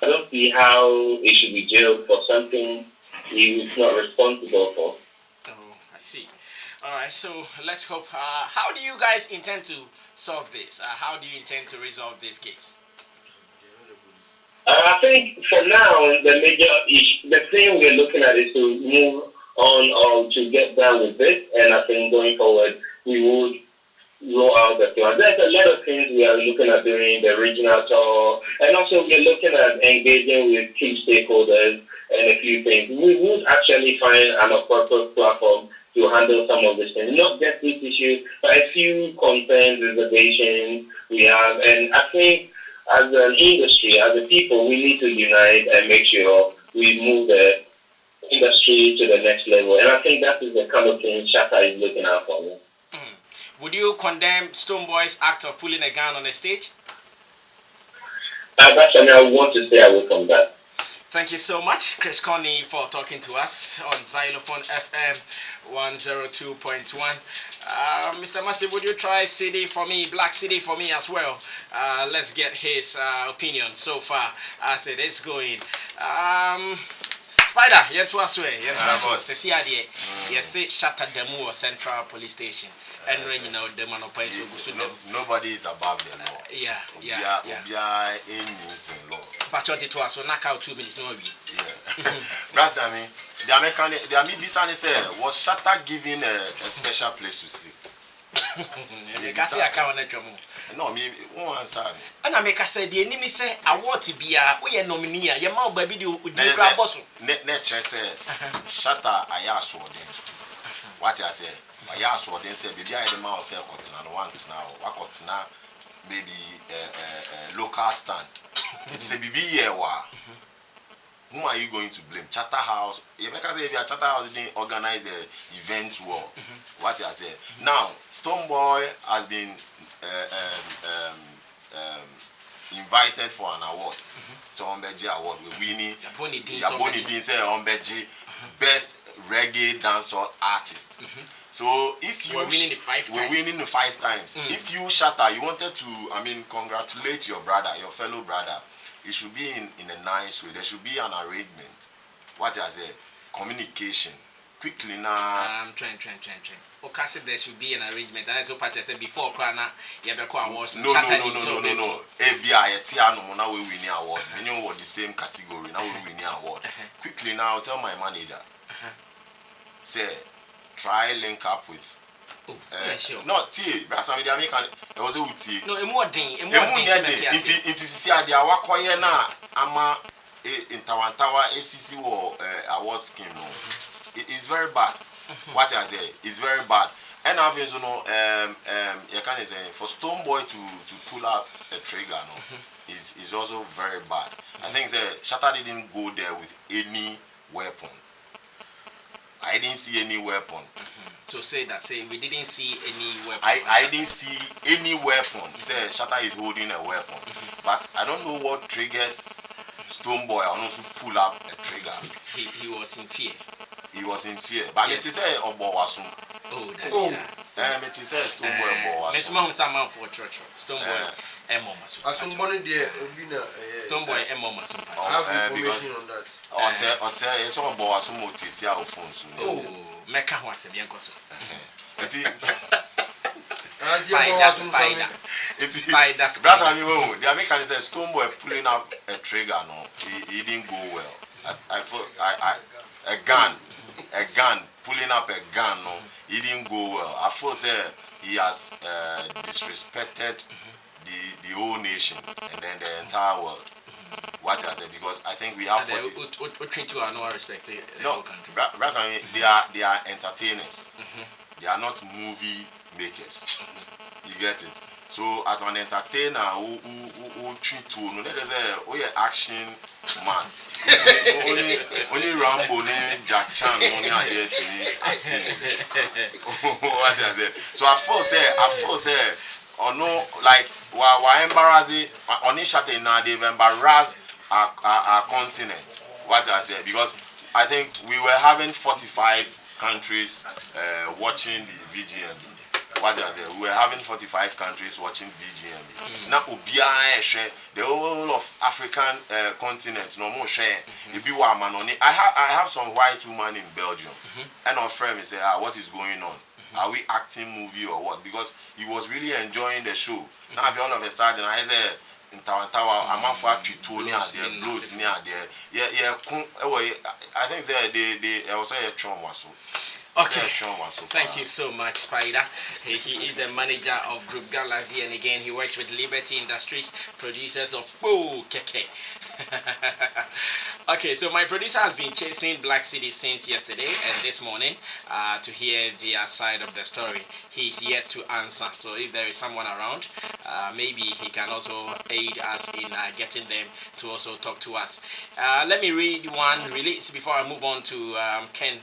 I don't see how he should be jailed for something he is not responsible for. Oh, I see. All right, so let's hope. How do you guys intend to solve this? How do you intend to resolve this case? I think for now, the major issue, the thing we're looking at is to move on or to get down with this. And I think going forward, we would roll out the plan. There's a lot of things we are looking at doing, the regional tour, and also we're looking at engaging with key stakeholders and a few things. We would actually find an appropriate platform to handle some of these things, not just this issue, but a few concerns, reservations we have. And I think as an industry, as a people, we need to unite and make sure we move the industry to the next level. And I think that is the kind of thing Shatta is looking out for. Would you condemn Stonebwoy's act of pulling a gun on the stage? That's something I want to stay away from that. Thank you so much, Chris Connie, for talking to us on Xylophone FM 102.1. Mr. Massive, would you try CD for me, Black CD for me as well? Let's get his opinion so far as it is going. Spider, you're to us way. Yes, Shatta Demu or Central Police Station. And nobody is above the law. Yeah. In law. But to us, so knock out 2 minutes. No, Brass, I mean, the American, this say, was Shatta given a special place to sit? No, me won't answer me. And I make a say, the enemy say, I want to be a nominee. Your mouth baby do grab boss. Nature said, Shatta, I asked for them. What I say? I asked for them, say, be I the mouse, say, once now, what now, maybe a local stand. It's a BB year. Whom are you going to blame? Chatter House. Because if your Chatter House didn't organize the event well, what I say. Now, Stonebwoy has been invited for an award. So Ombeji award. We're winning. Yaboni Dean say Ombeji best reggae dancehall artist. So if you we're winning the 5 times. If you Shatta, you wanted to, congratulate your brother, your fellow brother. It should be in a nice way. There should be an arrangement. What I say, communication. Quickly now. I'm trying. Okay, so there should be an arrangement. And so Patrick said before Krana, was no. ABI, Tiano, now we win the award. We know what the same category. Now we win the award. Quickly now, tell my manager. Say, try link up with. Sure. No, T. Brass, I mean, the American. There was a T. No, a more thing. It is see the Awakoye na ama in Tawantawa ACC or award scheme. No, it is very bad. What I say is very bad. And I've you know, you can say for Stonebwoy to pull up a trigger, no, is also very bad. I think Shatta didn't go there with any weapon. I didn't see any weapon. So say we didn't see any weapon. I didn't see any weapon. Say Shatta is holding a weapon. But I don't know what triggers Stonebwoy and also pull up a trigger. He was in fear. He was in fear. But it is a Obowasum. It is a Stonebwoy Obowasum. Let's mount some out for church. Stonebwoy Stonebwoy Emomasum. I have information on that. I say it's all Obowasum. Mecca was a biancoso. Spider. That's how you know. The American said Stonebwoy pulling up a trigger. No, he didn't go well. I thought a gun pulling up a gun. No, he didn't go well. I thought he has disrespected the whole nation and then the entire world. What I said, because I think we have 40. Treat you are not respected. No, they are entertainers. They are not movie makers. You get it? So as an entertainer who treat to no, there's a action man. only Rambo name Jack Chan only are there to me acting. What I said. So I first say or no, like while embarrassing on Shatta now they've embarrassed our continent. What I say, because I think we were having 45 countries watching the VGMB. What I say, we were having 45 countries watching VGMB. Now the whole of African continent no more share. I have some white woman in Belgium, and our friend say, what is going on? Are we acting movie or what? Because he was really enjoying the show. Now all of a sudden I say in Tower, I'm out for actually there, blues near there. Yeah. I think they also a trauma so. Okay. Thank you so much, Spider. He is the manager of Group Galaxy, and again he works with Liberty Industries, producers of Boo Keke. Okay, so my producer has been chasing Black City since yesterday and this morning to hear their side of the story. He's yet to answer, so if there is someone around, maybe he can also aid us in getting them to also talk to us. Let me read one release before I move on to Ken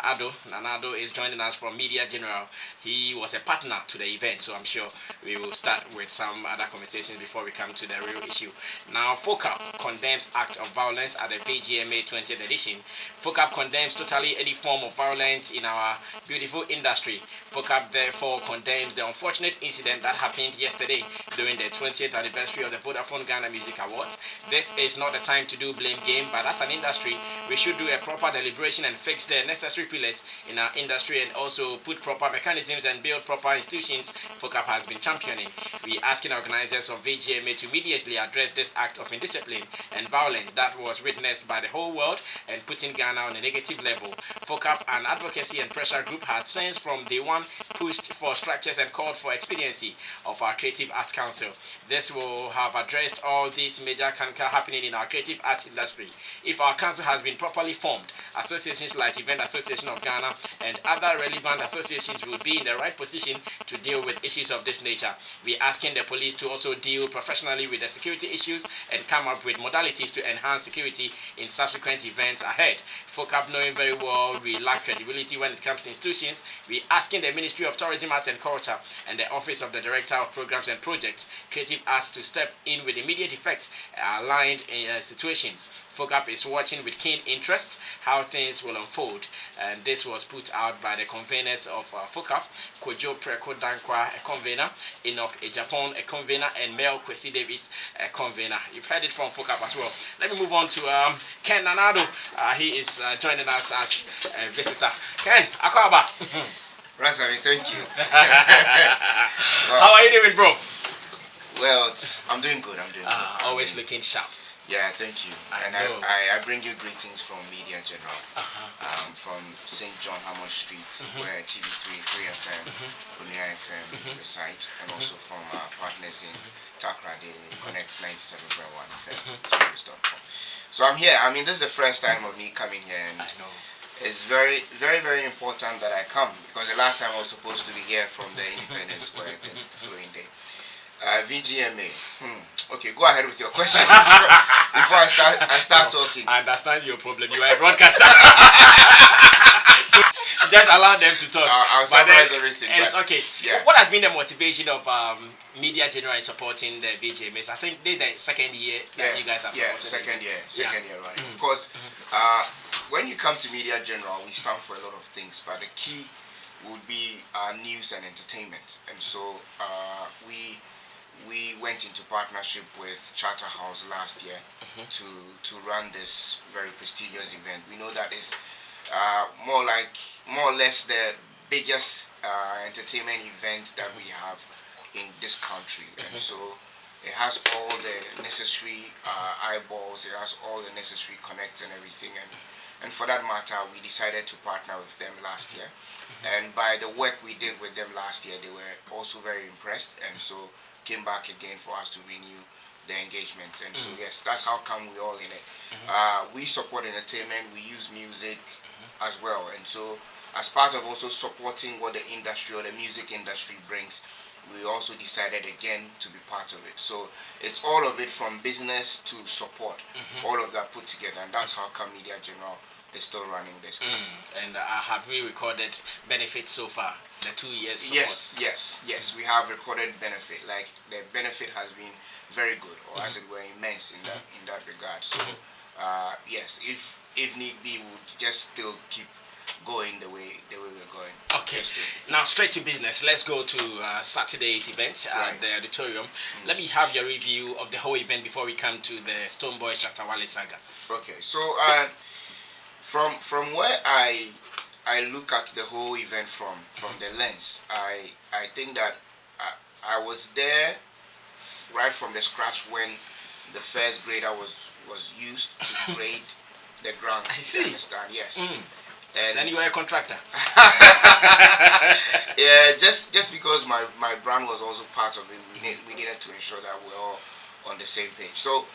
Ado. Nanado is joining us from Media General. He was a partner to the event, so I'm sure we will start with some other conversations before we come to the real issue. Now, FOCAP condemns act of violence at the VGMA 20th edition. FOCAP condemns totally any form of violence in our beautiful industry. FOCAP therefore condemns the unfortunate incident that happened yesterday during the 20th anniversary of the Vodafone Ghana Music Awards. This is not the time to do blame game, but as an industry, we should do a proper deliberation and fix the necessary pillars in our industry and also put proper mechanisms and build proper institutions FOCAP has been championing. We asking organizers of VGMA to immediately address this act of indiscipline and violence that was witnessed by the whole world and putting Ghana on a negative level. FOCAP, an advocacy and pressure group, had since from day one pushed for structures and called for expediency of our Creative Arts Council. This will have addressed all these major canker happening in our creative arts industry. If our council has been properly formed, associations like Event Association of Ghana and other relevant associations will be in the right position to deal with issues of this nature. We're asking the police to also deal professionally with the security issues and come up with modalities to enhance security in subsequent events ahead. FOCAP, knowing very well we lack credibility when it comes to institutions, we're asking the Ministry of Tourism, Arts and Culture and the Office of the Director of Programs and Projects, Creative Arts, to step in with immediate effect aligned situations. FOCAP is watching with keen interest how things will unfold, and this was put out by the conveners of FOCAP, Kojo Preko Dankwa, a convener, Enoch Japan, a convener, and Mel Kwesi Davis, a convener. You've heard it from FOCAP as well. Let me move on to Ken Nanado. He is joining us as a visitor. Ken, Akwaba. Rasami, thank you. How are you doing, bro? Well, I'm doing good. Always looking sharp. Yeah, thank you. I bring you greetings from Media General, from St. John Hammond Street, where TV3, 3FM, Unia FM reside, and also from our partners in Takra, they connect 97.1 FM, TVs.com. So I'm here. I mean, this is the first time of me coming here, and it's very, very, very important that I come, because the last time I was supposed to be here from the Independence Square the following day. VGMA. Okay, go ahead with your question before I start talking. I understand your problem. You are a broadcaster. So just allow them to talk. I'll summarize everything. It's okay. Yeah. What has been the motivation of Media General in supporting the VGMAs? I think this is the second year that you guys have supported. Second year running. Of course, when you come to Media General, we stand for a lot of things, but the key would be news and entertainment. And so we went into partnership with Charter House last year to run this very prestigious event. We know that is more or less the biggest entertainment event that we have in this country, and so it has all the necessary eyeballs, it has all the necessary connects and everything, and for that matter, we decided to partner with them last year, and by the work we did with them last year, they were also very impressed, and so came back again for us to renew the engagement, and so yes, that's how come we all in it. We support entertainment, we use music as well, and so as part of also supporting what the industry or the music industry brings, we also decided again to be part of it. So it's all of it from business to support, all of that put together, and that's how come Media General is still running this. And have we recorded benefits so far? The 2 years support? Yes. We have recorded benefit. Like the benefit has been very good, or as it were, immense in that regard. So yes, if need be, we'll just still keep going the way we're going. Okay. Now straight to business. Let's go to Saturday's event at the auditorium. Let me have your review of the whole event before we come to the Stonebwoy Shatta Wale saga. Okay. So from where I look at the whole event from the lens, I think that I was there right from the scratch when the first grader was used to grade the ground. I see. Understand? Yes. And then you were a contractor. Yeah, just because my brand was also part of it, we needed to ensure that we're all on the same page. So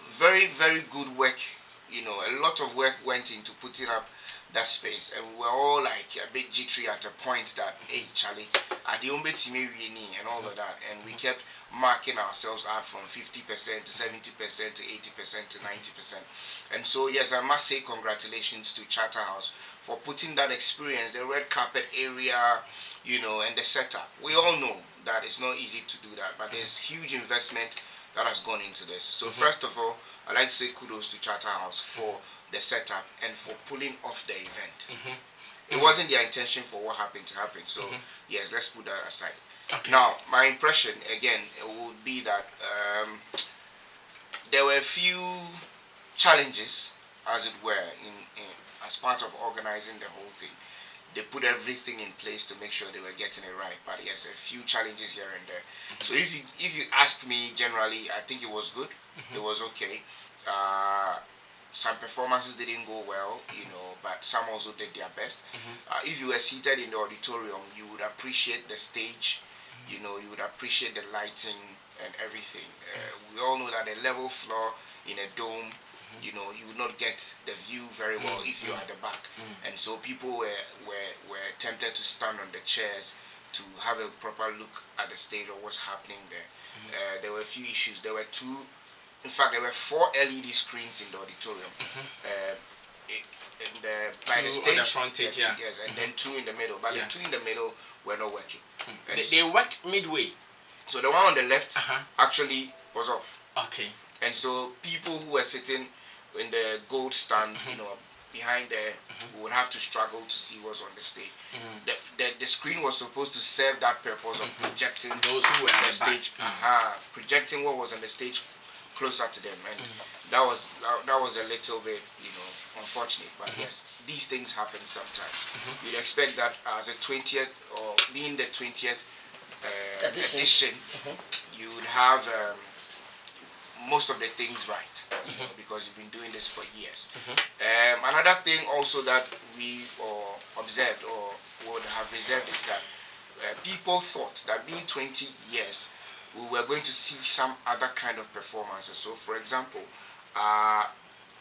very, very good work. You know, a lot of work went into putting up that space, and we were all like a bit jittery at a point that, hey Charlie, at the and all of that, and we kept marking ourselves out from 50% to 70% to 80% to 90%. And so yes, I must say congratulations to Charterhouse for putting that experience, the red carpet area, you know, and the setup. We all know that it's not easy to do that, but there's huge investment that has gone into this. So first of all, I'd like to say kudos to Charterhouse for the setup and for pulling off the event. It wasn't their intention for what happened to happen. So yes, let's put that aside. Okay. Now, my impression again would be that there were a few challenges, as it were, in as part of organizing the whole thing. They put everything in place to make sure they were getting it right. But yes, a few challenges here and there. So if you ask me generally, I think it was good. It was okay. Some performances didn't go well, you know, but some also did their best. If you were seated in the auditorium, you would appreciate the stage, you know, you would appreciate the lighting and everything. We all know that a level floor in a dome, you know, you would not get the view very well if you're at the back. And so people were tempted to stand on the chairs to have a proper look at the stage or what's happening there. There were a few issues. There were there were 4 LED screens in the auditorium. By the stage, on the frontage, yes, and then 2 in the middle. But the 2 in the middle were not working. They worked midway. So the one on the left actually was off. Okay. And so people who were sitting in the gold stand, you know, behind there, would have to struggle to see what's on the stage. The screen was supposed to serve that purpose of projecting those who were on the stage, projecting what was on the stage closer to them, and that was a little bit, you know, unfortunate. But yes, these things happen sometimes. You'd expect that as a 20th or being the 20th edition, you would have most of the things right, you know, because you've been doing this for years. Another thing also that we observed or would have reserved is that people thought that being 20 years, we were going to see some other kind of performances. So, for example,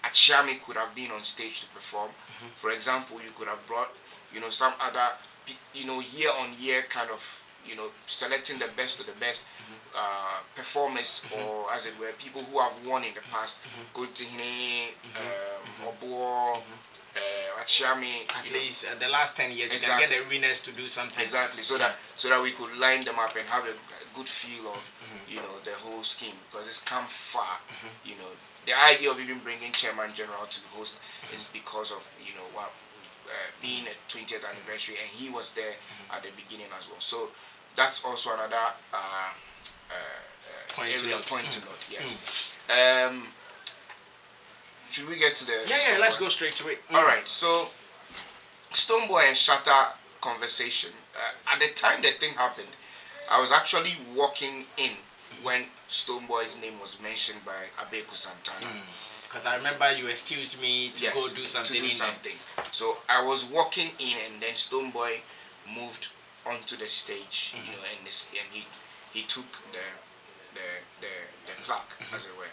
Achiami could have been on stage to perform. For example, you could have brought, you know, some other, you know, year-on-year kind of, you know, selecting the best of the best performers, or as it were, people who have won in the past. Kotihine, Obuo, Achiami. At least the last 10 years, you can get the winners to do something. Exactly, so that we could line them up and have a good feel of, you know, the whole scheme, because it's come far. You know, the idea of even bringing Chairman General to host is because of, you know, being a 20th anniversary, and he was there at the beginning as well. So that's also another point to note. Yes. Should we get to the? Yeah. Let's go straight to it. All right. So Stonebwoy and Shatta conversation. At the time the thing happened, I was actually walking in when Stonebwoy's name was mentioned by Abeku Santana. Because I remember you excused me to go do something. So I was walking in, and then Stonebwoy moved onto the stage, you know, and he took the plaque, as it were.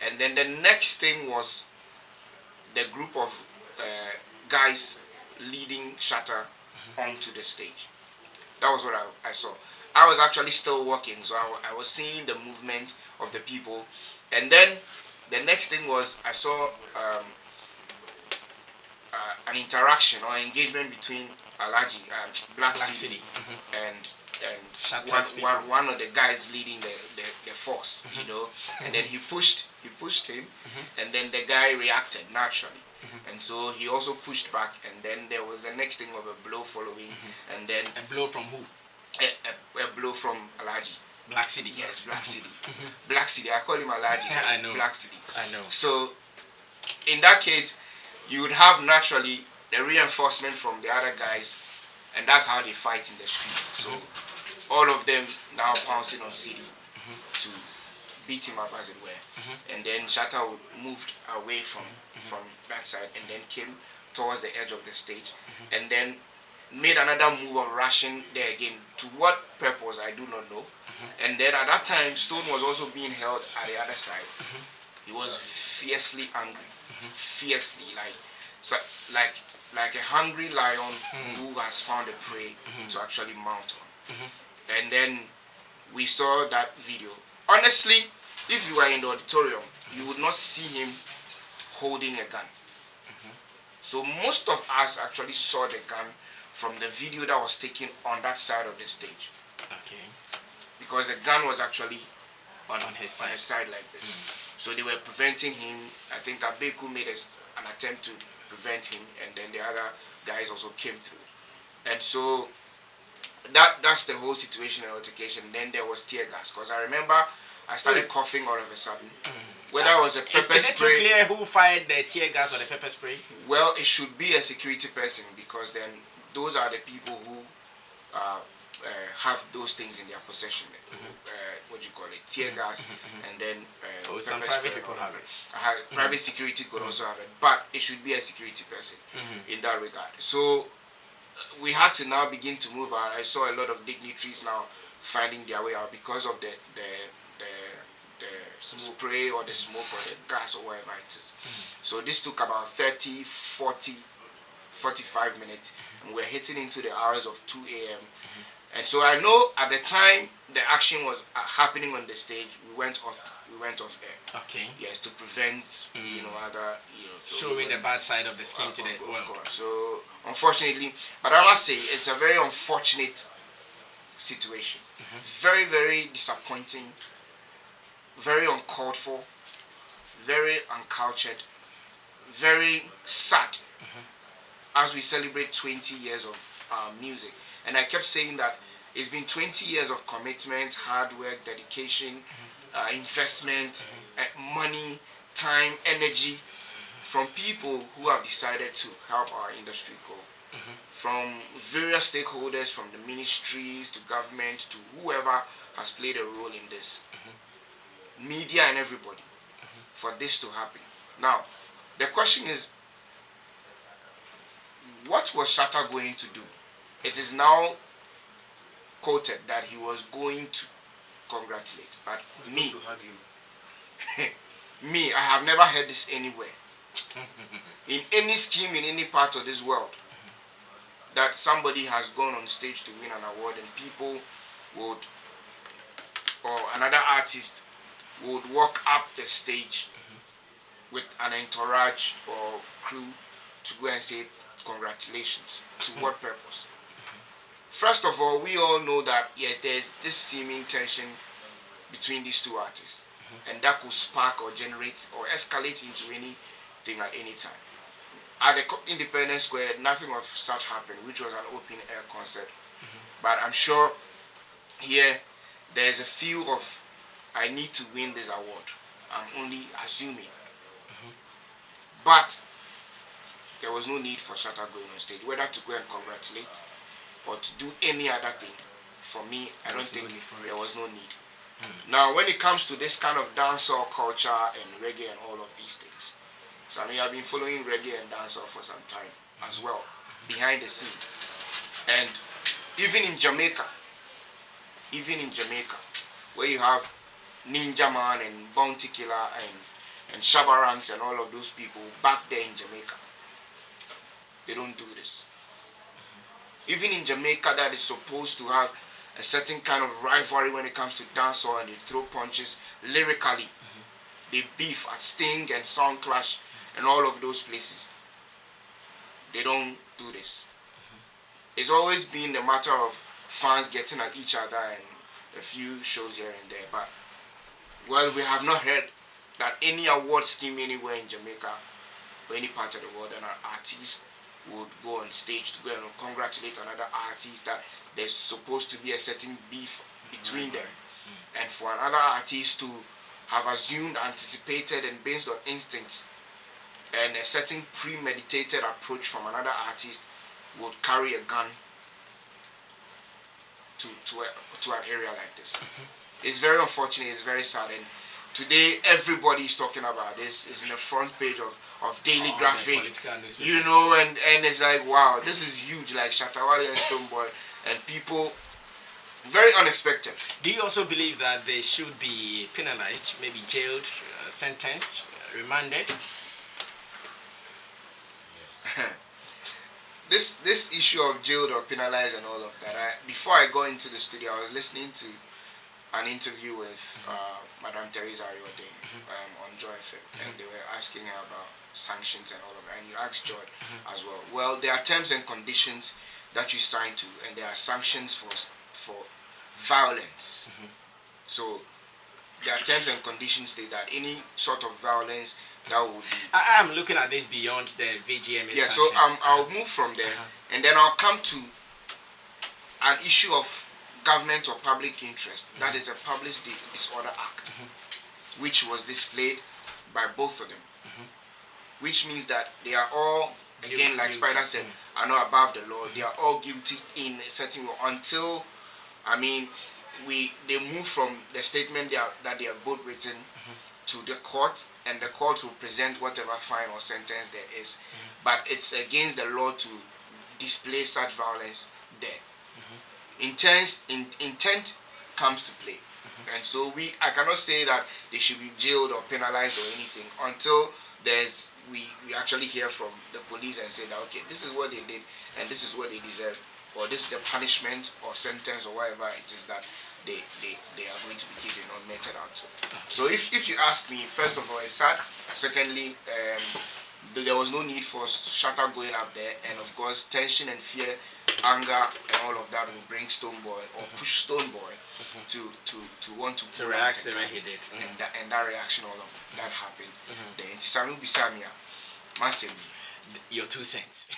And then the next thing was the group of guys leading Shatta onto the stage. That was what I saw. I was actually still walking, so I was seeing the movement of the people. And then the next thing was I saw an interaction or engagement between Alaji and Black City and one of the guys leading the force, you know. And then he pushed him, and then the guy reacted naturally. And so he also pushed back, and then there was the next thing of a blow following, and then a blow from who? A blow from Alaji. Black City. Yes, Black City. Black City. I call him Alaji. I know. Black City. I know. So in that case, you would have naturally the reinforcement from the other guys, and that's how they fight in the streets. So all of them now pouncing on City to beat him up, as it were. And then Shatta moved away from that side, and then came towards the edge of the stage, and then made another move of rushing there again. To what purpose, I do not know. And then at that time, Stone was also being held at the other side. He was fiercely angry, fiercely, like a hungry lion who has found a prey to actually mount on. And then we saw that video. Honestly, if you were in the auditorium, you would not see him holding a gun. So most of us actually saw the gun from the video that was taken on that side of the stage. Okay. Because the gun was actually on his side like this. So they were preventing him. I think Abeku made an attempt to prevent him, and then the other guys also came through. And so that's the whole situation and altercation. Then there was tear gas, because I remember I started coughing all of a sudden. Whether it was a pepper spray. Is it too clear who fired the tear gas or the pepper spray? Well, it should be a security person, because then those are the people who have those things in their possession. What do you call it? Tear gas, and then some private people have it. Private security could also have it, but it should be a security person in that regard. So we had to now begin to move out. I saw a lot of dignitaries now finding their way out because of the spray or the smoke or the gas or whatever it is. So this took about 30, 40, 45 minutes, and we're hitting into the hours of 2 a.m. And so I know at the time the action was happening on the stage, we went off air. Okay. Yes, to prevent other so showing the bad side of the skin to the world. Of course. So unfortunately, but I must say it's a very unfortunate situation. Very, very disappointing, very uncalled for, very uncultured, very sad as we celebrate 20 years of music. And I kept saying that it's been 20 years of commitment, hard work, dedication, investment, money, time, energy from people who have decided to help our industry grow. From various stakeholders, from the ministries to government to whoever has played a role in this. Media and everybody, for this to happen. Now, the question is, what was Shatta going to do? It is now quoted that he was going to congratulate, but me, I have never heard this anywhere. In any scheme, in any part of this world, that somebody has gone on stage to win an award and people would, or another artist would walk up the stage with an entourage or crew to go and say congratulations. To what purpose? First of all, we all know that yes, there's this seeming tension between these two artists, and that could spark or generate or escalate into anything at any time. At the Independence Square, nothing of such happened, which was an open air concert. But I'm sure here there's a feel of I need to win this award. I'm only assuming. But there was no need for Shatta going on stage, whether to go and congratulate or to do any other thing. For me, I don't think there was no need. Now, when it comes to this kind of dancehall culture and reggae and all of these things, so I mean, I've been following reggae and dancehall for some time as well, behind the scenes. And even in Jamaica, where you have Ninja Man and Bounty Killer and Shabba Ranks and all of those people back there in Jamaica, they don't do this. Even in Jamaica, that is supposed to have a certain kind of rivalry when it comes to dancehall, and they throw punches lyrically. They beef at Sting and Sound Clash and all of those places. They don't do this. It's always been a matter of fans getting at each other and a few shows here and there. But, well, we have not heard that any award scheme anywhere in Jamaica or any part of the world, and an artist would go on stage to go and congratulate another artist, that there's supposed to be a certain beef between them. And for another artist to have assumed, anticipated, and based on instincts and a certain premeditated approach from another artist would carry a gun to an area like this. It's very unfortunate, it's very sad, and today everybody is talking about this. It's in the front page of Daily Graphic, you know, and it's like, wow, this is huge, like Shatta, Wale and Stonebwoy, and people, very unexpected. Do you also believe that they should be penalized, maybe jailed, sentenced, remanded? Yes. This issue of jailed or penalized and all of that, before I got into the studio, I was listening to an interview with Madame Teresa Ayode on Joy FM, and they were asking her about sanctions and all of that, and you asked Joy as well. Well, there are terms and conditions that you sign to, and there are sanctions for violence. So there are terms and conditions state that any sort of violence that would be. I'm looking at this beyond the VGMA yeah, sanctions. so I'll move from there, and then I'll come to an issue of government or public interest. That is a Public Disorder Act, which was displayed by both of them, which means that they are all, again, like Spider said, are not above the law. They are all guilty in a certain way until, I mean, they move from the statement that they have both written to the court, and the court will present whatever fine or sentence there is. But it's against the law to display such violence there. Intent comes to play. And so I cannot say that they should be jailed or penalized or anything until we actually hear from the police and say that, okay, this is what they did and this is what they deserve, or this is the punishment or sentence or whatever it is that they are going to be given or meted out to. So if you ask me, first of all, it's sad. Secondly, there was no need for Shatta going up there, and of course tension and fear, anger and all of that will bring Stonebwoy or push Stonebwoy to want to react the way he did. And that reaction, all of that happened. Then Samu Bisamia, massively. Your 2 cents.